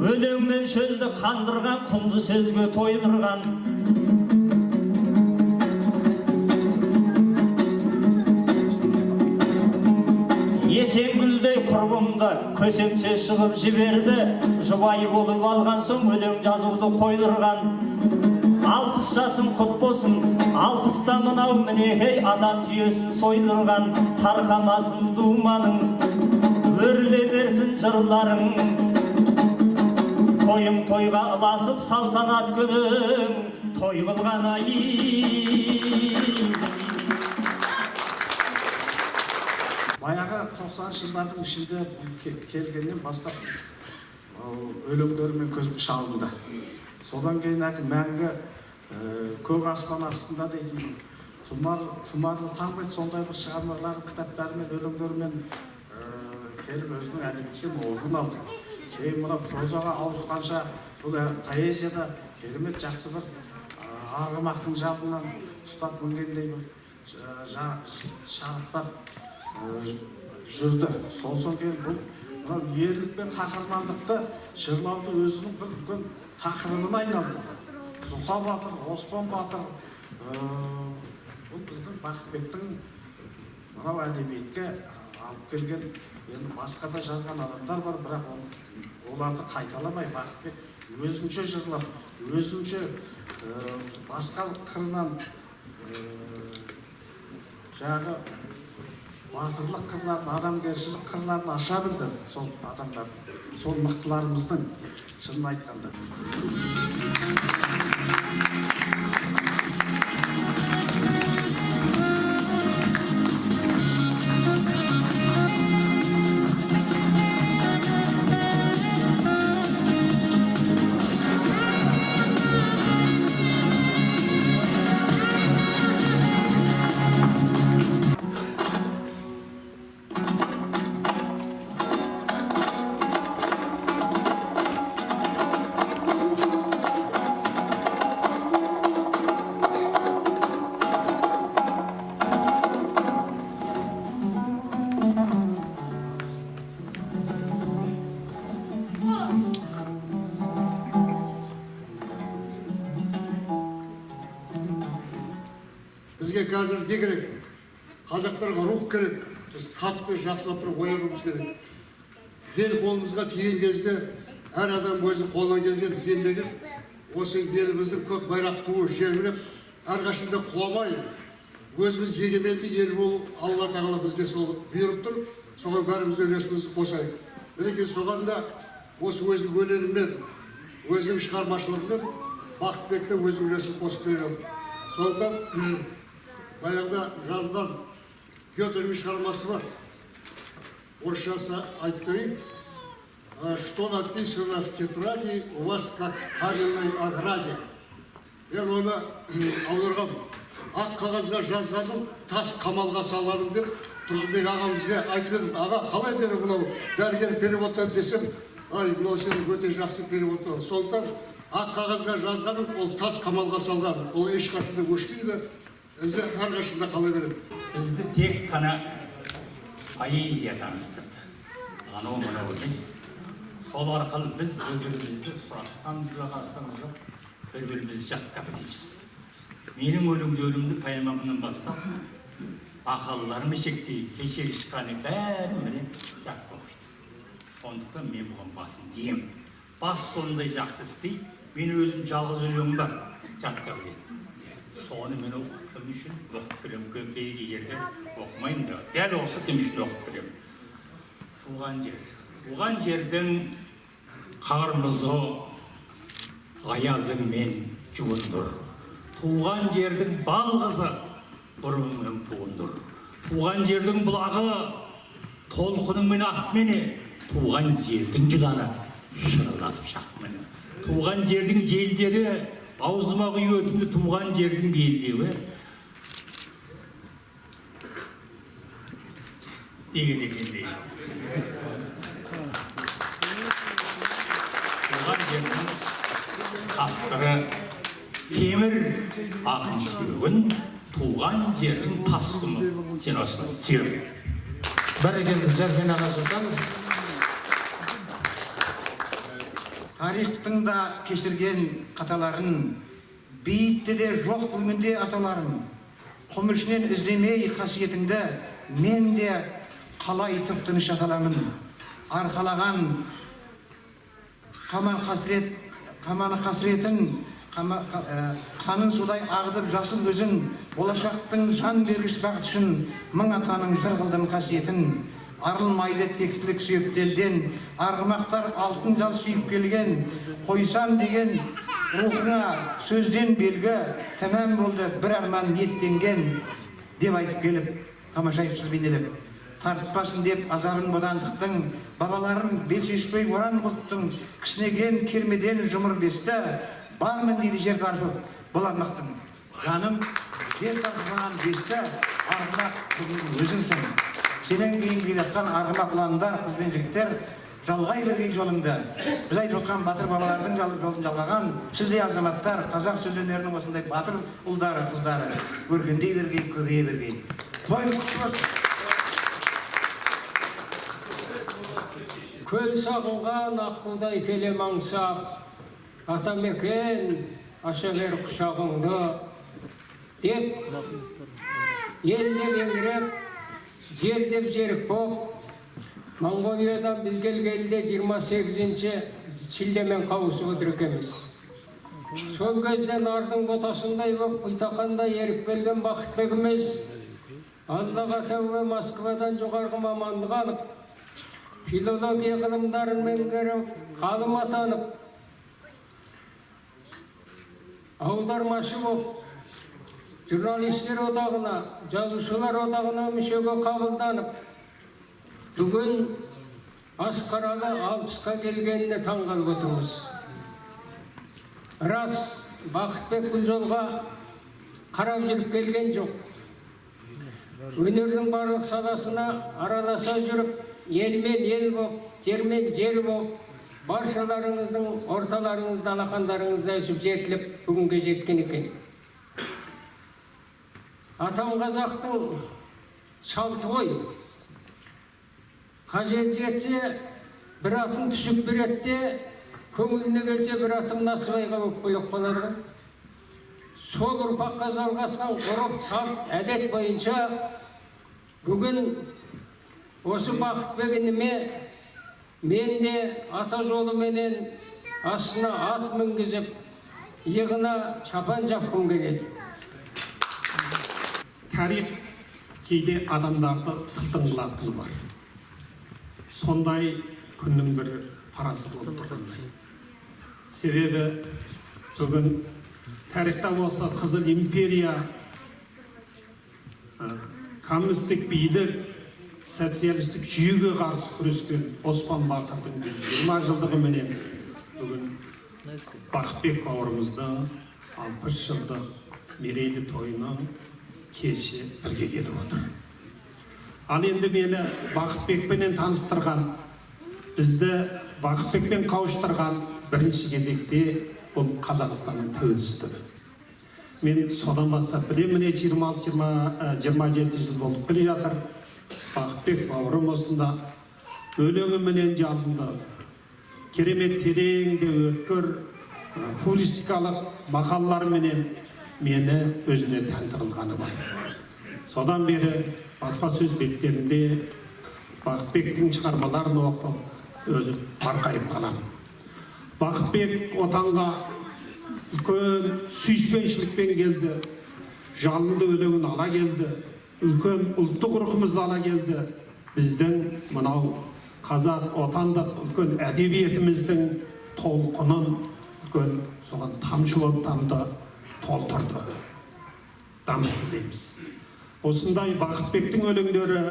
өлеңмен шөлді қандырған, құнды сөзге тойдырған. Есенгүлдей құрбымды көсемше шығып жіберді, жұбайы болып алған соң өлең жазуды қойдырған. 60 жасым құт болсын, 60-та мынау мінекей адам түйесін сойдырған. Тарқамасын думаның, өрле берсін жырларың, тойым тойға ыласып салтанат күнің той қылған ай. Баяғы 90 жылдардың ішінде келгеннен бастап өлеңдерімен көзге шалынды. Содан кейін мәңгі көк аспан астында дейтін тұмарлы таңбет сондай бір шығармаларын, кітаптарымен, өлеңдерімен келіп өзінің әдебиеттен орын алды. Кейін мына прозаға ауысқанша бұл поэзияда керемет жақсы бір арғымақтың жалынан ұстап мінгендей бір шарықтап жүрді. Сосын кейін бұл ерлік пен қаһармандықты жырлауды өзінің бір үлкен тақырыбына айналдырды. Зұқа батыр, Оспан батыр, бұл біздің Бақытбектің мынау әдебиетке алып келген, енді басқа да жазған адамдар бар, бірақ оларды қайталамай Бақытбек өзінше жырлап, өзінше басқа қырынан жаңағы батырлық қырларын, адамгершілік қырларын аша білді сол адамдар, сол мықтыларымыздың шынын айтқанда. Бізге қазір не керек? Қазақтарға рух керек. Біз қатты жақсылап бір оянуымыз керек. Бел қолымызға тиген кезде әр адам өзі қолынан келген еңбегін осы еліміздің көк байрақ туы желбіреп, әрқашанда құламай, өзіміз егеменді ел болу Алла тағала бізге сол бұйырып тұр. Соған бәріміз үлесімізді қосайық. Мінекей соған да осы өзінің өлеңімен, өзінің шығармашылығымен Бақытбектің өзінің үлесін қосып береді. Сондықтан баяғыда жазған Гётердің шығармасы бар. Орысшасы айтып берейін. Что написано в тетради, у вас как в каменной ограде. Мен оны аударғам. Ақ қағазға жазғаным, тас қамалға саларым деп Тұрсынбек ағамызға айтып едім. Аға, қалай мені мынау дәрігер переводтан десем, ай, мынау сенің өте жақсы переводтан. Сондықтан ақ қағазға жазғаным, ол тас қамалға салған. Ол ешқашында өшпейді, ізі әрқашында қала береді. Бізді тек қана поэзия таныстырды. Анау мынау емес. Сол арқылы біз бір-бірімізді сұрастан жоқ, бір-бірімізді жаттап білеміз. Менің өлеңдерімді поэмамнан бастап, мақалаларым шектей, кешегі шыққаны бәрін міне жаттап қойды. Сондықтан мен бұған басын деймін. Бас сондай жақсы істейді, мен өзім жалғыз өлеңім бар, жаттап білемін. Соны мен оқып үшін оқып білемін, көкейге жерде оқымаймын да, дәл осы кім үшін оқып білемін. Туған жер. Туған жердің қармызы, аязыңмен жуындыр. Туған жердің балғызы, бұрыммен буындыр. Туған жердің бұлағы, толқыныңмен ақмене. Туған жердің жыланы, шырылдатып шақмene. Туған жердің желдері, аузыма құйытымды туған жердің белдеуі. Деген. Туған жердің қасқыры темір ақын сүйегін, туған жердің тасқыны сен осылай сүйер. Бәрекелді, Жәрген аға жасаңыз. тарихтың да кешірген қаталарын, бейітті де жоқ бүгінде аталарым. Құм ішінен іздемей қасиетіңді, мен де қалай тып-тыныш аталамын. Арқалаған қаманы қасіретін, қанын судай ағытып жасыл өзің, болашақтың жан бергіш бақыт үшін мың атаның жыр қылдым қасиетін. Арылмайды тектілік сүйептелден, арғымақтар алтын жал сүйіп келген, қойсам деген рухыңа сөзден белгі, тәмам болды бір арман ниеттенген, деп айтып келіп, тамаша айтып бейнелеп. Тартпасын деп азабын бодандықтың, бабаларын бел шешпей оран бұлттың, кісінеген кермеден жұмыр бесті, бармын дейді жер тарпып, боланмақтың. Жаным, жер тарпыған бесті, арғымақ бүгін өзіңсің. Сенен кейін келетқан арғымақ ұландар, қыз бен жігіттер, жалғай бергей жолыңды. Біз айтып отқан батыр бабалардың жолын жалғаған, сіздей азаматтар, қазақ сөз өнерінің осындай батыр ұлдары, қыздары, өркендей бергей, көбейе бергей. Тойыңыз құтты болсын. Көл сағынған аққудай келем аңсап, атамекен аша бер құшағыңды, деп елдеп еңіреп, жердеп жерік боп, Монғолиядан біз келгенде 28-ші шілдемен қауысып отыр екенбіз. Сол кезде нардың ботасындай боп, ұйтақандай еріп келген бақытбегіміз, Аллаға тәубе Москвадан жоғарғы мамандық алып, филология ғылымдарын меңгеріп, ғалым атанып, аудармашы боп, журналистер одағына, жазушылар одағына мүшеге қабылданып, бүгін Асқаралы 60-қа келгеніне таңғалып отырмыз. Рас, Бақытбек бұл жолға қарап жүріп келген жоқ. Өнердің барлық саласына араласа жүріп, елмен ел боп, жермен жер боп, баршаларыңыздың орталарыңызды, алақандарыңызды әсіп жетіліп, бүгінге жеткен екен. Атам қазақтың салты ғой. Қажет жетсе, бір атым түсіп беретте, көңіліне келсе бір атым Насыбайға өкпелеп қалады. Сол ұрпаққа жалғасқан ғұрып, салт, әдет бойынша бүгін осы Бақытбегініме мен де ата жолыменен астына ат мінгізіп, иығына шапан жапқым келеді. Тарих кейде адамдарды сылтың қылатыны бар. Сондай күннің бір парасы болып тұрғандай. Себебі бүгін тарихта осы Қызыл империя, коммунистік билік, социалистік жүйеге қарсы күрескен Оспан Батырдың 20 жылдығы менен бүгін Бақытбек бауырымыздың 60 жылдық мерейлі тойының кеші бірге келіп отыр. Ал енді мені Бақытбекпенен таныстырған, бізді Бақытбекпен қауыштырған бірінші кезекте бұл Қазақстанның тәуелсіздігі. Мен содан бастап білемін, 26-27 жыл болып келе жатыр. Бақытбек бауырым осында өлеңіменен жалынды, керемет терең де өткір публистикалық мақалаларменен мені өзіне тәнтірілғаны бар. Содан бері баспасөз беттерінде Бақытбектің шығармаларын оқып, өзім марқайып қаламын. Бақытбек отанға үлкен сүйіспеншілікпен келді, жалынды өлеңін ала келді, үлкен ұлттық рухымызды ала келді. Біздің мынау қазақ отандық үлкен әдебиетіміздің толқынын үлкен соған тамшылап толтырды, дамытты дейміз. Осындай Бақытбектің өлеңдері,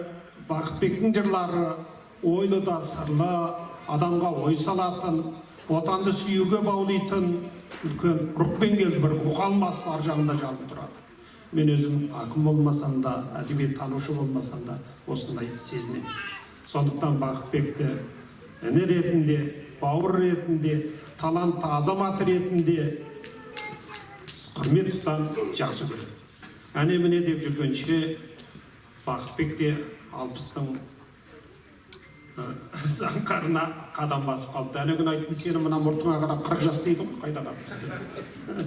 Бақытбектің жырлары ойлы да сырлы, адамға ой салатын, отанды сүюге баулайтын үлкен рухпен келді, бір мұқалмас ар жағында жанып тұрады. Мен өзім ақын болмасам да, әдебиет танушы болмасам да осындай сезінемін. Сондықтан Бақытбекті іні ретінде, бауыр ретінде, талантты азамат ретінде құрмет тұтам, жақсы көрем. Әне-міне деп жүргенше Бақытбек те 60-тың заңқарына қадам басып қалыпты. Әне күні айттым, сені мына мұртыңа қарап 40 жас дейді ғой, қайда қалыпты.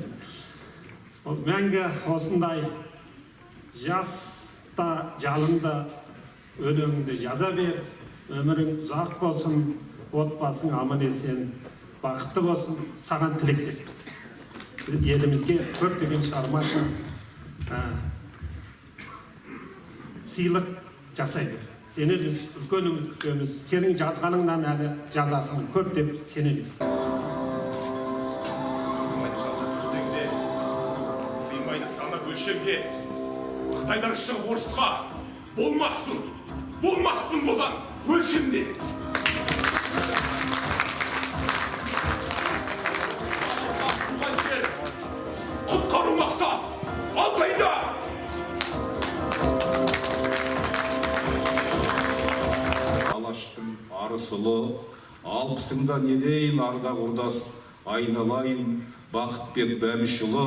Ол мәңгі осындай жаста, жалында өлеңіңді жаза бер, өмірің ұзақ болсын, отбасың аман есен, бақытты болсын, саған тілектеспіз. Елімізге көптеген шығармашыл сыйлық жасай бер. Сені біз үлкен үміт күтеміз. Сенің жазғаныңнан әлі жазатын көп деп сенеміз. Сыймайды санап өлшемге. Қытайдар шығып орысқа болмаспын одан өлшемде. Құтқару мақсат Алтайда. Алаштың арысылы, алпысыңда не дейін арда құрдас, айналайын Бақытбек Бәмішұлы,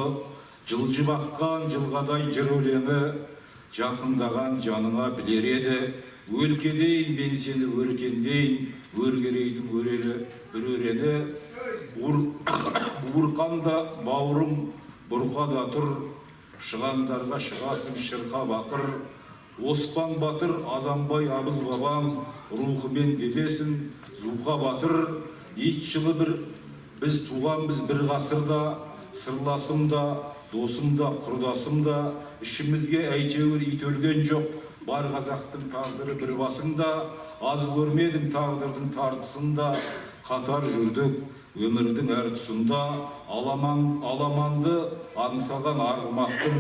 жылжы баққан жылғадай жыр өлеңі, жақындаған жаныңа білер еді, өлкедейін мен сені өркендейін, өргерейдің өрелі бір өрені, буырқанда бауырым бұрқада тұр, шығандарға шығасың шырқа бақыр, Оспан батыр, Азанбай абыз бабам, рухымен кетесің, Зуқа батыр, ит жылы біз туғанбыз бір ғасырда, сырласым да, досым да, құрдасым да, ішімізге әйтеуір ит өлген жоқ, бар қазақтың тағдыры бір басында, аз көрмедім тағдырдың тартысында, қатар жүрдік өмірдің әр тұсында, аламанды аңсаған арғымақтың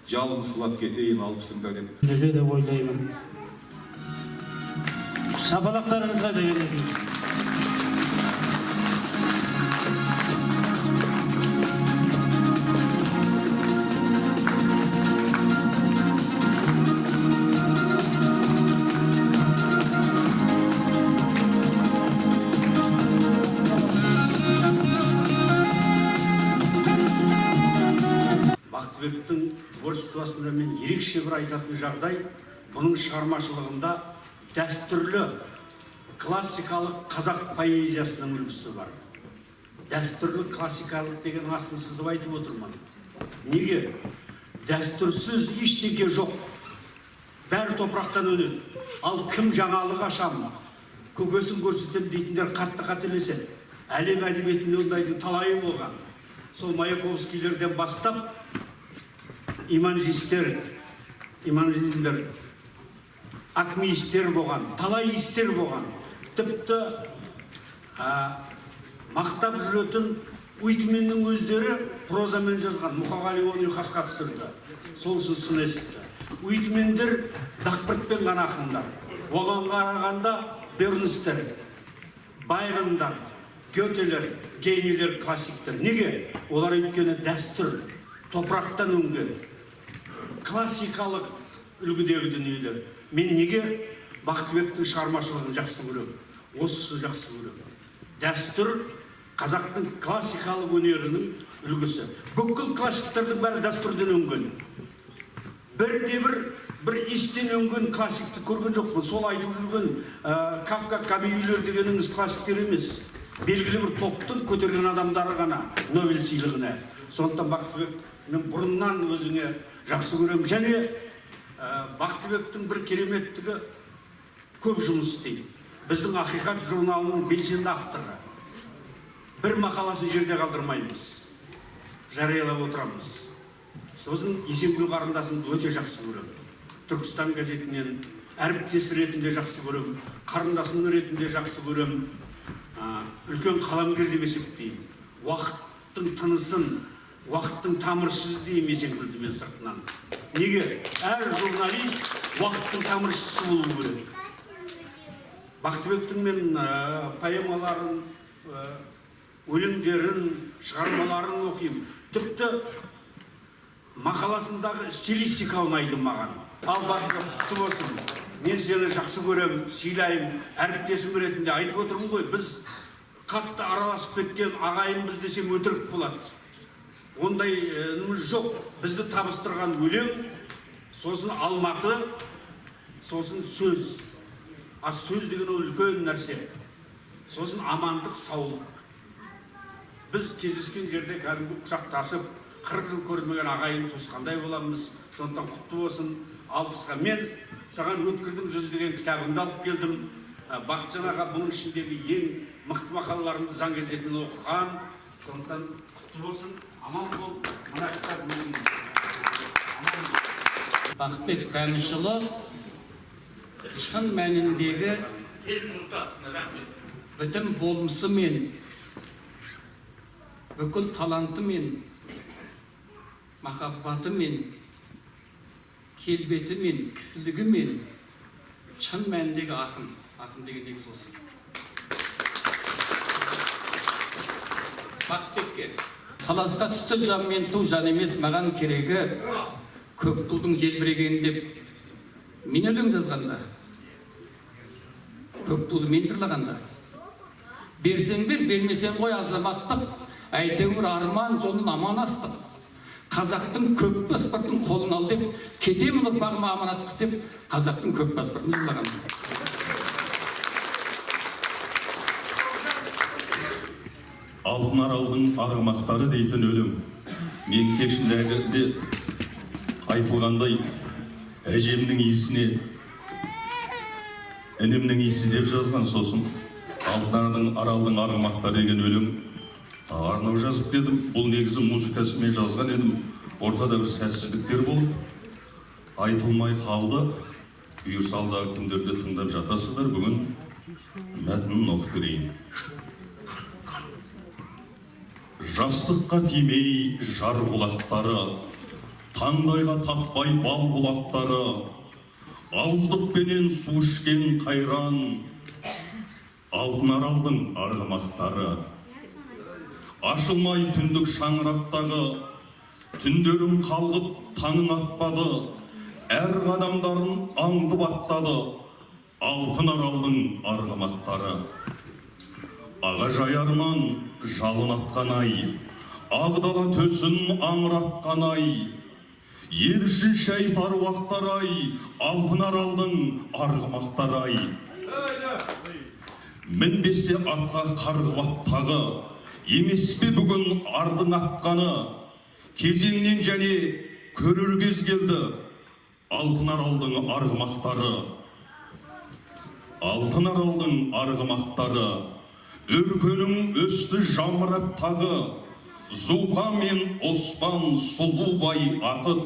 жалғын сылап кетейін алпысыңда деп. Неге деп ойлаймын. Шапалақтарыңызға да келеді. Бақытбектің творчествосында мен ерекше бір айтатын жағдай, бұның шығармашылығында дәстүрлі классикалық қазақ поэзиясының үлгісі бар. Дәстүрлі классикалық деген астын сызып айтып отырмын. Неге? Дәстүрсіз ештеңе жоқ. Бәрі топырақтан өнеді. Ал кім жаңалық ашам, көкесін көрсетем дейтіндер қатты қателеседі. Әлем әдебиетінде ондайдың талайы болған. Сол Маяковскийлерден бастап иманжистер, акмеистер болған, талай истер болған. Тіпті мақтап жүретін Уитменнің өздері прозамен жазған, Мұқағали оны ұйқасқа түсірді. Сол үшін сын есітті. Уитмендер дақпыртпен ғана ақындар. Оған қарағанда Бернстер, Байрондар, Гетелер, Гейнилер, классиктер. Неге? Олар өйткені дәстүр, топырақтан өнген, классикалық үлгідегі дүниелер. Мен неге Бақытбектің шығармашылығын жақсы көремін? Осыны жақсы көремін. Дәстүр қазақтың классикалық өнерінің үлгісі. Бүкіл классиктердің бәрі дәстүрден өнген. Бір истен өнген классикті көрген жоқпын. Сол айтып жүрген Кафка, Камюйлер дегеніңіз классиктер емес. Белгілі бір топтың көтерген адамдары ғана Нобель сыйлығына. Сондықтан Бақытбек мен бұрыннан өзіңе жақсы көремін. Және Бақытбектің бір кереметтігі көп жұмыс істейді. Біздің Ақиқат журналының белсенді авторы. Бір мақаласын жерде қалдырмаймыз. Жариялап отырамыз. Сосын Есенгүл қарындасымды өте жақсы көремін. Түркістан газетінен әріптес ретінде жақсы көремін. Қарындасым ретінде жақсы көремін. Үлкен қаламгер деп есептеймін. Уақыттың тынысын, уақыттың тамыршысы деймін Есенгүлді мен сыртынан. Неге? Әр журналист уақыттың тамыршысы болу керек. Бақытбектің мен поэмаларын, өлеңдерін, шығармаларын оқимын. Тіпті мақаласындағы стилистика ұнайды маған. Ал Бақытбек болсын, мен сені жақсы көремін, сыйлаймын, әріптесім ретінде айтып отырмын ғой. Біз қатты араласып кеткен ағайынбыз десем өтірік болады. Ондайымыз жоқ. Бізді табыстырған өлең, сосын Алматы, сосын сөз. аз сөз деген ол үлкен нәрсе. Сосын амандық, саулық. Біз кездескен жерде кәдімгі құшақтасып, 40 жыл көрмеген ағайын туысқандай боламыз. Сондықтан құтты болсын. 60-ға мен саған өткірдің жүз деген кітабыңды алып келдім. Бақытжан аға бұның ішіндегі ең мықты мақалаларымды заң газетін оқыған. Сондықтан құтты болсын, аман бол. Мына кітап менің. Бақытбек Бәмішұлы шын мәніндегі бүтін болмысымен, бүкіл талантымен, махаббатымен, келбетімен, кісілігімен шын мәніндегі ақын. Ақын деген негіз осы. Бақытбекке таласқа түсті жан мен ту жан емес, маған керегі көк тудың желбірегені деп мен өлең жазғанда, көк туды мен жырлағанда, берсең бер, бермесең қой азаматтық, әйтеуір арман жолын аман астық. Қазақтың көк паспортын қолын ал деп, кетемін ұрпағыма аманаттық деп, қазақтың көк паспортын жырлағанда. Алтын аралдың арғымақтары дейтін өлең. Мен кешіндегі айтылғандай, әжемнің иісіне інімнің иісі деп жазған. Сосын алтын аралдың арғымақтары деген өлең арнау жазып келдім. Бұл негізі музыкасымен жазған едім. Ортада бір сәтсіздіктер болып, айтылмай қалды. Бұйырсалдағы күндерде тыңдап жатасыздар. Бүгін мәтінін оқып берейін. Жастыққа тимей жар бұлақтары, таңдайға таппай бал бұлақтары, ауыздықпенен су ішкен қайран, алтын аралдың арғымақтары. Ашылмай түндік шаңырақтағы, түндерім қалғып таңың атпады, әр қадамдарын аңдып аттады, алтын аралдың арғымақтары. Аға жайарман жалын атқан ай, ағдала төсін аңыратқан ай, ел үшін шәйт аруақтар ай, алтын аралдың арғымақтар ай. Мінбесе атқа қарғып аттағы, емес пе бүгін ардың атқаны, кезеңнен және көрер кез келді, алтын аралдың арғымақтары. Алтын аралдың арғымақтары, өркенің өсті жамырап тағы, Зуқа мен Оспан Сұлубай атып,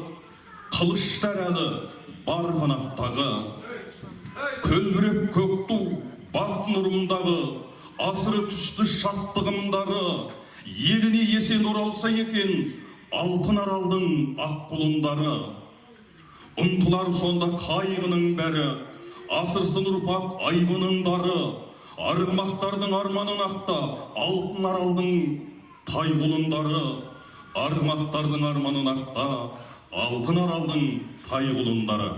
қылыштар әлі бар қанаттағы. Көлбірек көкту бақ нұрымдағы, асыры түсті шаттығымдары, еліне есен оралса екен, алтын аралдың ақ құлындары. Ұмтылар сонда қайғының бәрі, асырсын ұрпақ айбының дары, арғымақтардың арманын ақта, алтын аралдың тай құлындары. Арғымақтардың арманын ақта, алтын аралдың тай құлындары.